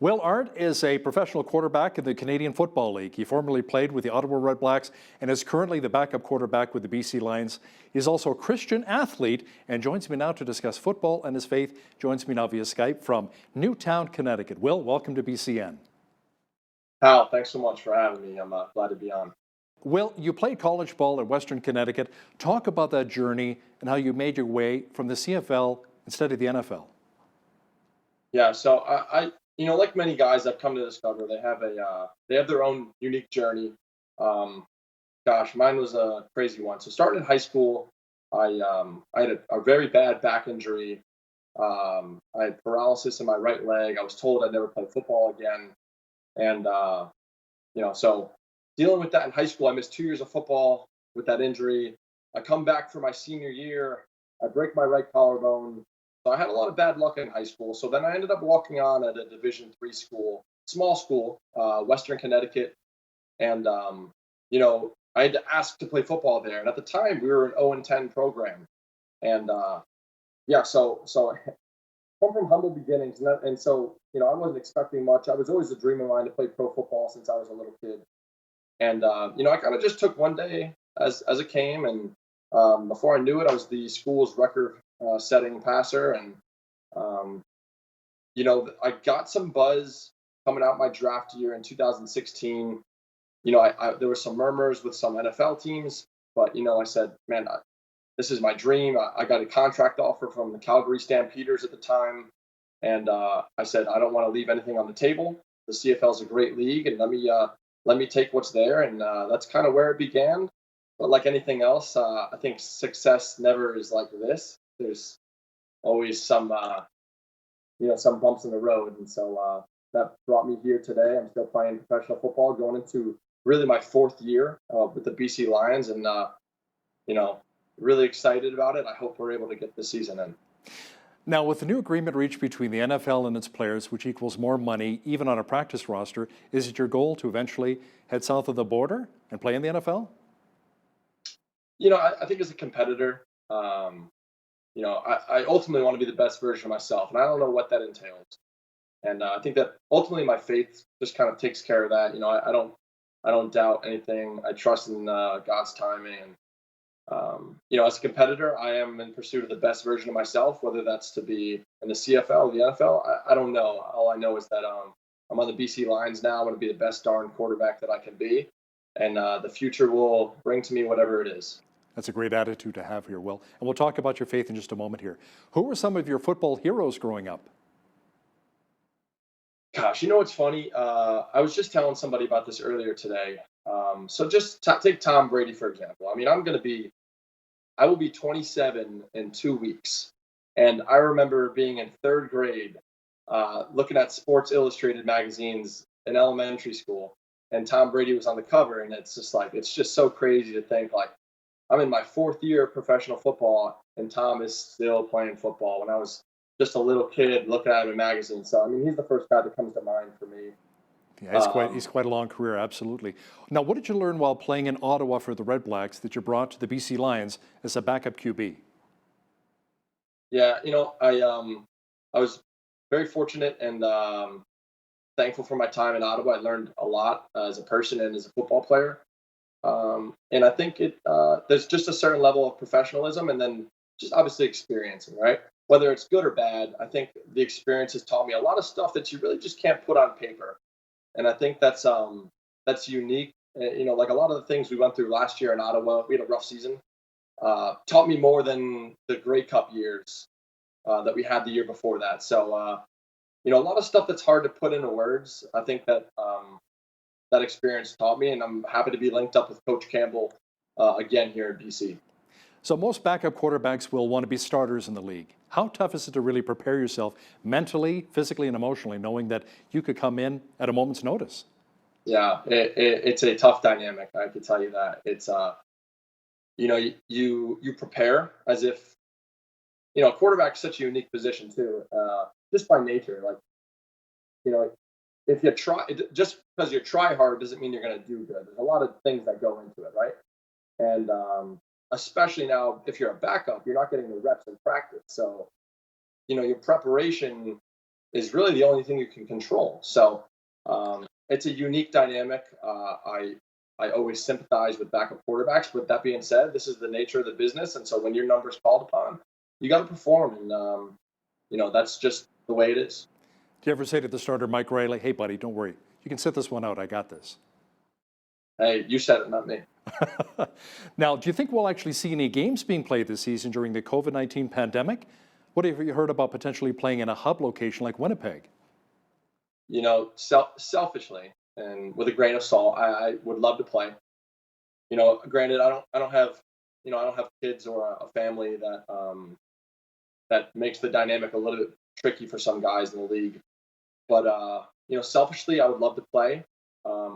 Will Arndt is a professional quarterback in the Canadian Football League. He formerly played with the Ottawa Red Blacks and is currently the backup quarterback with the BC Lions. He's also a Christian athlete and joins me now to discuss football and his faith. Joins me now via Skype from Newtown, Connecticut. Will, welcome to BCN. Hal, thanks so much for having me. I'm glad to be on. Will, you played college ball in Western Connecticut. Talk about that journey and how you made your way from the CFL instead of the NFL. Yeah, so I like many guys I've come to discover, they have their own unique journey. Mine was a crazy one. So starting in high school, I had a very bad back injury. I had paralysis in my right leg. I was told I'd never play football again, and so dealing with that in high school, I missed 2 years of football with that injury. I come back for my senior year, I break my right collarbone. So I had a lot of bad luck in high school. So then I ended up walking on at a Division III school, small school, Western Connecticut. And, I had to ask to play football there. And at the time, we were an 0-10 program. And, so I come from humble beginnings. And so, I wasn't expecting much. I was always a dream of mine to play pro football since I was a little kid. And, I kind of just took one day as it came. And before I knew it, I was the school's record setting passer. And, I got some buzz coming out my draft year in 2016. There were some murmurs with some NFL teams, but, I said, man, this is my dream. I got a contract offer from the Calgary Stampeders at the time. And I said, I don't want to leave anything on the table. The CFL is a great league, and let me take what's there. And that's kind of where it began. But like anything else, I think success never is like this. There's always some bumps in the road. And so that brought me here today. I'm still playing professional football, going into really my fourth year with the BC Lions, and, really excited about it. I hope we're able to get this season in. Now, with the new agreement reached between the NFL and its players, which equals more money, even on a practice roster, is it your goal to eventually head south of the border and play in the NFL? I think as a competitor, I ultimately want to be the best version of myself, and I don't know what that entails. And I think that ultimately my faith just kind of takes care of that. I don't doubt anything. I trust in God's timing. And as a competitor, I am in pursuit of the best version of myself, whether that's to be in the CFL or the NFL. I don't know. All I know is that I'm on the BC Lions now. I'm going to be the best darn quarterback that I can be, and the future will bring to me whatever it is. That's a great attitude to have here, Will. And we'll talk about your faith in just a moment here. Who were some of your football heroes growing up? Gosh, what's funny? I was just telling somebody about this earlier today. So just take Tom Brady, for example. I mean, I will be 27 in 2 weeks. And I remember being in third grade, looking at Sports Illustrated magazines in elementary school, and Tom Brady was on the cover. And it's just so crazy to think, like, I'm in my fourth year of professional football, and Tom is still playing football when I was just a little kid looking at him in magazines. So, I mean, he's the first guy that comes to mind for me. Yeah, he's quite a long career, absolutely. Now, what did you learn while playing in Ottawa for the Red Blacks that you brought to the BC Lions as a backup QB? Yeah, I was very fortunate and thankful for my time in Ottawa. I learned a lot as a person and as a football player. And I think there's just a certain level of professionalism and then just obviously experiencing, right? Whether it's good or bad, I think the experience has taught me a lot of stuff that you really just can't put on paper. And I think that's unique. Like a lot of the things we went through last year in Ottawa, we had a rough season, taught me more than the Grey Cup years that we had the year before that. So, a lot of stuff that's hard to put into words. I think that that experience taught me, and I'm happy to be linked up with Coach Campbell again here in BC. So most backup quarterbacks will want to be starters in the league. How tough is it to really prepare yourself mentally, physically, and emotionally, knowing that you could come in at a moment's notice? Yeah, it's a tough dynamic. I can tell you that. It's you prepare as if quarterback is such a unique position too, just by nature. Like if you try, just because you try hard doesn't mean you're going to do good. There's a lot of things that go into it, right? And especially now, if you're a backup, you're not getting the reps in practice. So, your preparation is really the only thing you can control. So it's a unique dynamic. I always sympathize with backup quarterbacks. But that being said, this is the nature of the business, and so when your number's called upon, you got to perform, and that's just the way it is. Do you ever say to the starter, Mike Riley, hey, buddy, don't worry. You can sit this one out. I got this. Hey, you said it, not me. Now, do you think we'll actually see any games being played this season during the COVID-19 pandemic? What have you heard about potentially playing in a hub location like Winnipeg? Selfishly and with a grain of salt, I would love to play. Granted, I don't have kids or a family that makes the dynamic a little bit tricky for some guys in the league. But selfishly, I would love to play.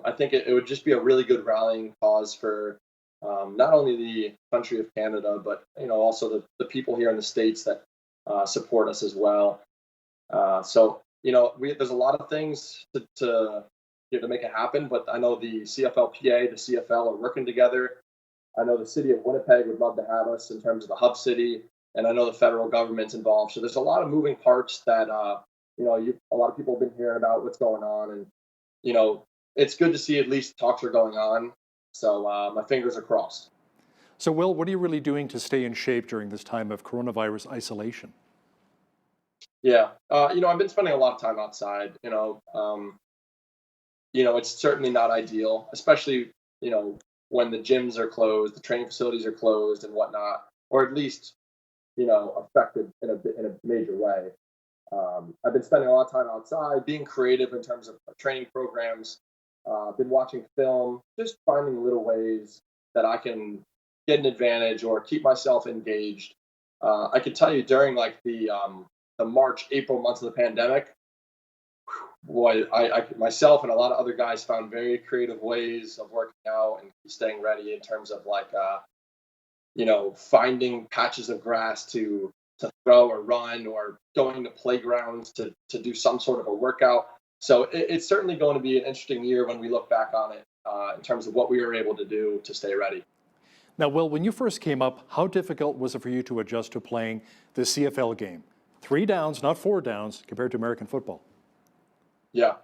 I think it would just be a really good rallying cause for not only the country of Canada, but also the people here in the States that support us as well. So there's a lot of things to make it happen, but I know the CFLPA, the CFL are working together. I know the city of Winnipeg would love to have us in terms of the hub city, and I know the federal government's involved. So there's a lot of moving parts that a lot of people have been hearing about what's going on, and it's good to see at least talks are going on. So my fingers are crossed. So, Will, what are you really doing to stay in shape during this time of coronavirus isolation? Yeah, I've been spending a lot of time outside. It's certainly not ideal, especially when the gyms are closed, the training facilities are closed, and whatnot, or at least affected in a major way. I've been spending a lot of time outside, being creative in terms of training programs. Been watching film, just finding little ways that I can get an advantage or keep myself engaged. I could tell you during like the March, April months of the pandemic, boy, I myself and a lot of other guys found very creative ways of working out and staying ready in terms of like finding patches of grass to throw or run, or going to playgrounds to do some sort of a workout. So it's certainly going to be an interesting year when we look back on it in terms of what we were able to do to stay ready. Now, Will, when you first came up, how difficult was it for you to adjust to playing the CFL game? 3 downs, not 4 downs, compared to American football. Yeah,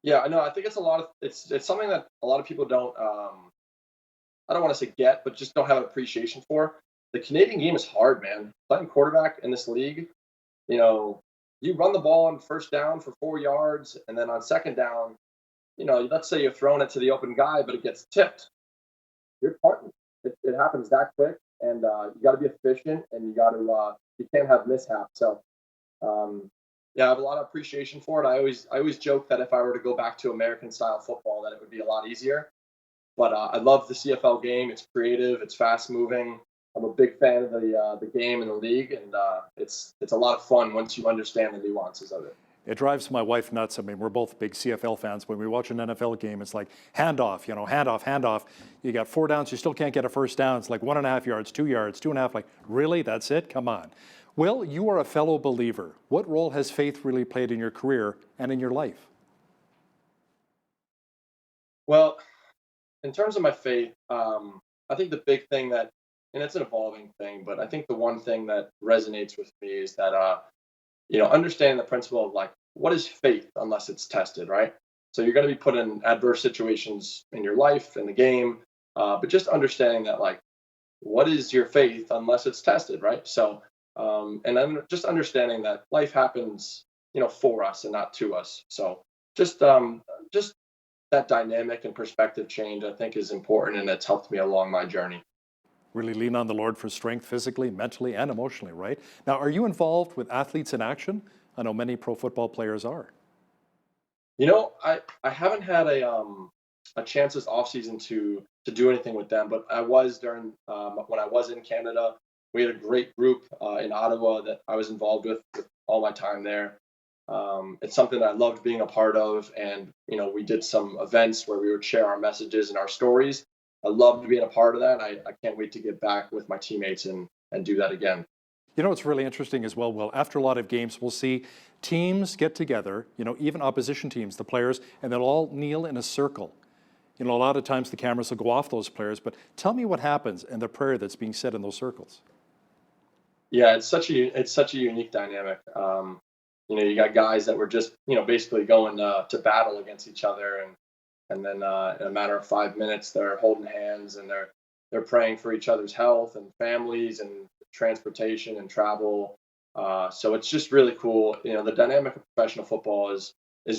I know. I think it's something that a lot of people don't. I don't want to say get, but just don't have appreciation for. The Canadian game is hard, man. Playing quarterback in this league, you run the ball on first down for 4 yards, and then on second down, let's say you're throwing it to the open guy, but it gets tipped. You're punting. It happens that quick, and you got to be efficient, and you can't have mishaps. So, I have a lot of appreciation for it. I always joke that if I were to go back to American style football, that it would be a lot easier. But I love the CFL game. It's creative. It's fast moving. I'm a big fan of the game and the league, and it's a lot of fun once you understand the nuances of it. It drives my wife nuts. I mean, we're both big CFL fans. When we watch an NFL game, it's like handoff, handoff. You got 4 downs, you still can't get a first down. It's like 1.5 yards, 2 yards, 2.5. Like, really? That's it? Come on. Will, you are a fellow believer. What role has faith really played in your career and in your life? Well, in terms of my faith, I think the big thing that, and it's an evolving thing, but I think the one thing that resonates with me is that, understanding the principle of like, what is faith unless it's tested, right? So you're going to be put in adverse situations in your life, in the game, but just understanding that, like, what is your faith unless it's tested, right? So, and then just understanding that life happens, for us and not to us. So just that dynamic and perspective change, I think, is important, and it's helped me along my journey. Really lean on the Lord for strength physically, mentally, and emotionally, right? Now, are you involved with athletes in action? I know many pro football players are. I haven't had a chance this offseason to do anything with them, but I was during when I was in Canada. We had a great group in Ottawa that I was involved with all my time there. It's something that I loved being a part of, and we did some events where we would share our messages and our stories. I loved being a part of that. I can't wait to get back with my teammates and do that again. It's really interesting as well. Well, after a lot of games, we'll see teams get together, even opposition teams, the players, and they'll all kneel in a circle. A lot of times the cameras will go off those players, but tell me what happens and the prayer that's being said in those circles. Yeah, it's such a unique dynamic. You got guys that were just, basically going to battle against each other, and then in a matter of 5 minutes, they're holding hands and they're praying for each other's health and families and transportation and travel. So it's just really cool. The dynamic of professional football is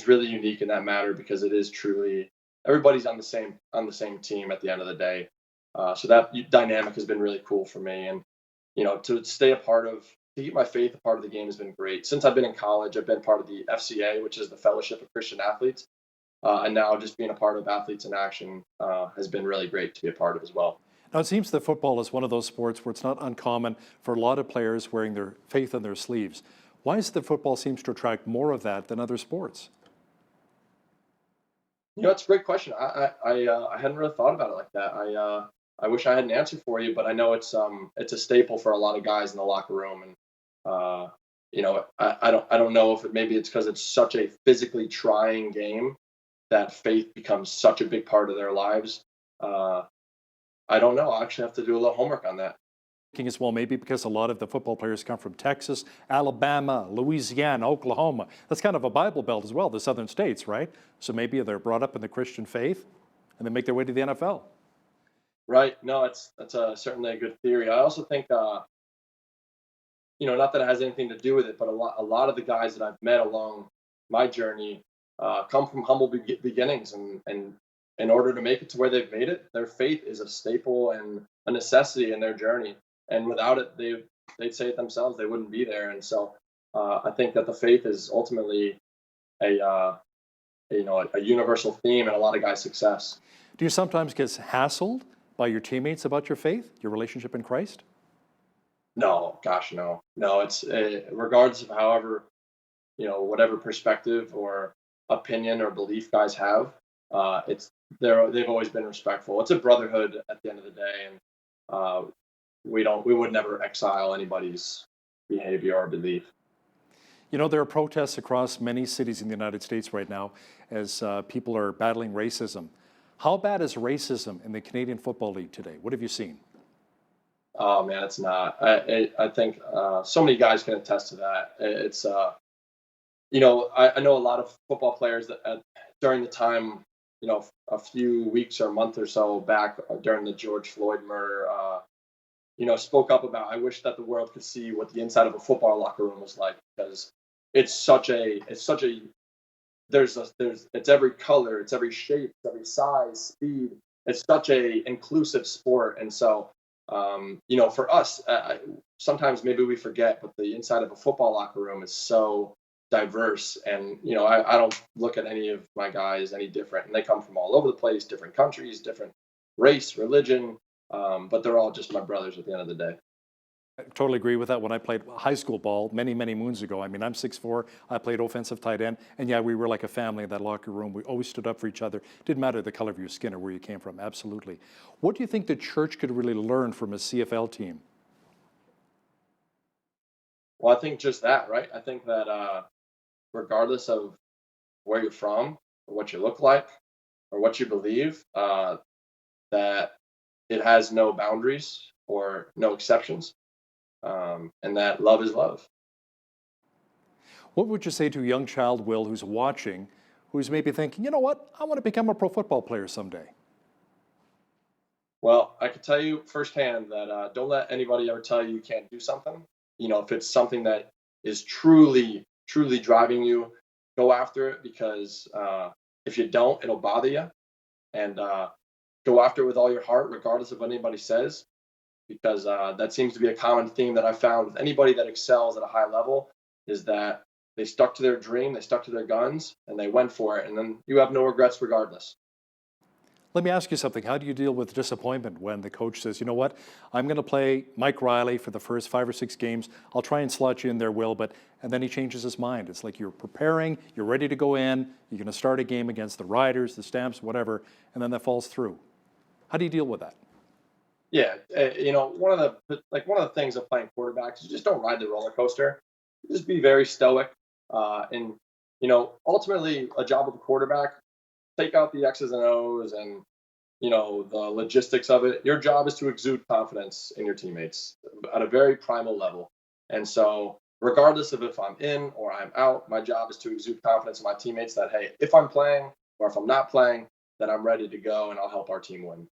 really unique in that matter because it is truly everybody's on the same team at the end of the day. So that dynamic has been really cool for me, and to stay to keep my faith a part of the game has been great. Since I've been in college, I've been part of the FCA, which is the Fellowship of Christian Athletes, and now just being a part of Athletes in Action has been really great to be a part of as well. Now, it seems that football is one of those sports where it's not uncommon for a lot of players wearing their faith on their sleeves. Why is it that football seems to attract more of that than other sports? It's a great question. I hadn't really thought about it like that. I wish I had an answer for you, but I know it's a staple for a lot of guys in the locker room, and I don't know if maybe it's because it's such a physically trying game that faith becomes such a big part of their lives. I don't know. I actually have to do a little homework on that. Thinking as well, maybe because a lot of the football players come from Texas, Alabama, Louisiana, Oklahoma. That's kind of a Bible Belt as well, the southern states, right? So maybe they're brought up in the Christian faith and they make their way to the NFL. Right. No, that's certainly a good theory. I also think, not that it has anything to do with it, but a lot of the guys that I've met along my journey come from humble beginnings, and in order to make it to where they've made it, their faith is a staple and a necessity in their journey. And without it, they'd say it themselves, they wouldn't be there. And so I think that the faith is ultimately a universal theme in a lot of guys' success. Do you sometimes get hassled by your teammates about your faith, your relationship in Christ? No, gosh, no. It's regardless of however, whatever perspective or opinion or belief guys have, they've always been respectful. It's a brotherhood at the end of the day, and we would never exile anybody's behavior or belief. There are protests across many cities in the United States right now as people are battling racism. How bad is racism in the Canadian Football League today? What have you seen? Oh man, it's not. I think so many guys can attest to that. It's I know a lot of football players that during the time, a few weeks or a month or so back during the George Floyd murder, spoke up about, I wish that the world could see what the inside of a football locker room was like, because it's every color, it's every shape, it's every size, speed. It's such a inclusive sport. And so, for us, sometimes maybe we forget, but the inside of a football locker room is so diverse. And, I don't look at any of my guys any different. And they come from all over the place, different countries, different race, religion, but they're all just my brothers at the end of the day. I totally agree with that. When I played high school ball many, many moons ago, I'm 6'4", I played offensive tight end, and yeah, we were like a family in that locker room. We always stood up for each other. Didn't matter the color of your skin or where you came from, absolutely. What do you think the church could really learn from a CFL team? Well, I think just that, right? I think that regardless of where you're from, or what you look like, or what you believe, that it has no boundaries or no exceptions. And that love is love. What would you say to a young child, Will, who's watching, who's maybe thinking, you know what, I want to become a pro football player someday? Well, I can tell you firsthand that don't let anybody ever tell you can't do something. If it's something that is truly, truly driving you, go after it, because if you don't, it'll bother you. And go after it with all your heart, regardless of what anybody says, because that seems to be a common theme that I found with anybody that excels at a high level, is that they stuck to their dream, they stuck to their guns, and they went for it. And then you have no regrets regardless. Let me ask you something. How do you deal with disappointment when the coach says, you know what, I'm going to play Mike Riley for the first 5 or 6 games. I'll try and slot you in there, Will, and then he changes his mind. It's like you're preparing, you're ready to go in, you're going to start a game against the Riders, the Stamps, whatever, and then that falls through. How do you deal with that? Yeah, one of the things of playing quarterback is you just don't ride the roller coaster. Just be very stoic, and ultimately a job of a quarterback, take out the X's and O's and the logistics of it. Your job is to exude confidence in your teammates at a very primal level. And so regardless of if I'm in or I'm out, my job is to exude confidence in my teammates that, hey, if I'm playing or if I'm not playing, that I'm ready to go and I'll help our team win.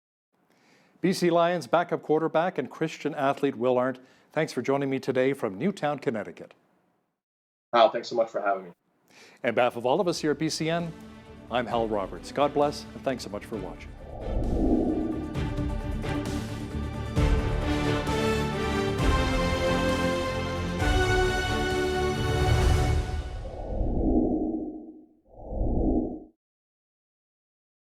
BC Lions backup quarterback and Christian athlete Will Arndt, thanks for joining me today from Newtown, Connecticut. Hal, thanks so much for having me. On behalf of all of us here at BCN, I'm Hal Roberts. God bless, and thanks so much for watching.